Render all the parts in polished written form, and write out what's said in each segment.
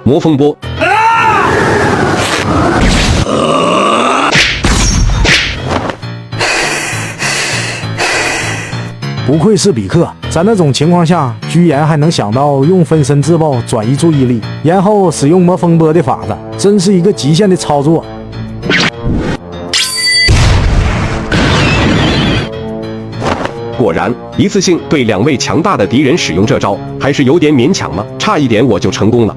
魔风波。不愧是比克，在那种情况下，居然还能想到用分身自爆转移注意力，然后使用魔风波的法子，真是一个极限的操作。果然，一次性对2位强大的敌人使用这招，还是有点勉强了，差一点我就成功了。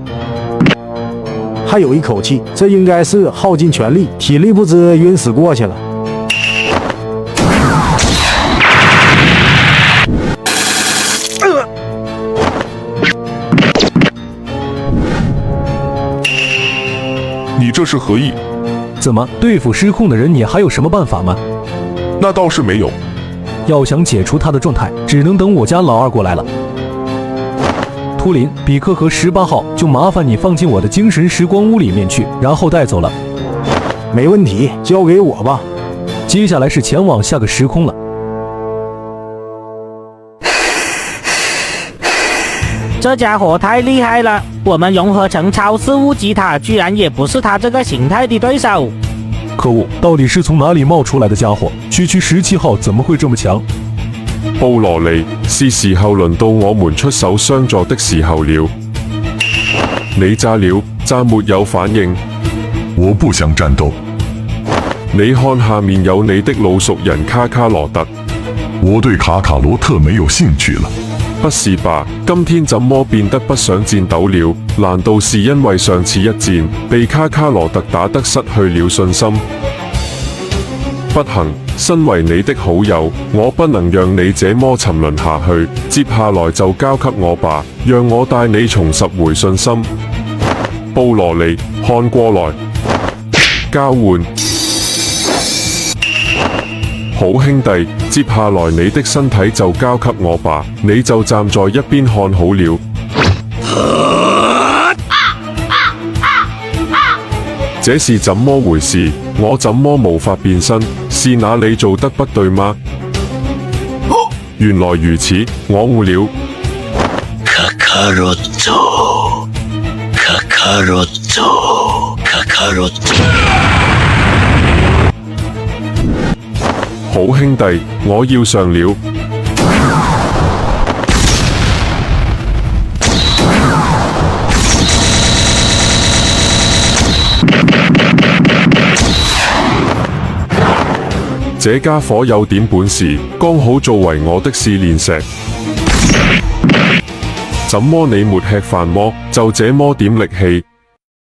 还有一口气，这应该是耗尽全力，体力不支晕死过去了。你这是何意？怎么对付失控的人，你还有什么办法吗？那倒是没有。要想解除他的状态，只能等我家老二过来了。图灵、比克和18号，就麻烦你放进我的精神时光屋里面去，然后带走了。没问题，交给我吧。接下来是前往下个时空了。这家伙太厉害了，我们融合成超视物吉他，居然也不是他这个形态的对手。可惡，到底是從哪裡冒出來的家伙？區區17號怎麼會這麼強？布羅尼，是時候輪到我們出手相助的時候了。你炸了，炸沒有反應。我不想戰鬥。你看下面有你的老熟人卡卡羅特。我對卡卡羅特沒有興趣了。不是吧？今天怎麼變得不想戰鬥了？難道是因為上次一戰被卡卡羅特打得失去了信心？不行，身為你的好友，我不能讓你這麼沉淪下去。接下來就交給我吧，讓我帶你重拾回信心。布羅尼，看過來，交換。好兄弟，接下來你的身體就交給我吧，你就站在一邊看好了。這是怎麼回事？我怎麼無法變身？是哪裡做得不對嗎？原來如此，我悟了。卡卡羅多，卡卡羅多，卡卡羅多。好兄弟，我要上了。這家伙有點本事，剛好作為我的試煉石。怎麼你沒吃飯麼？就這麼點力氣，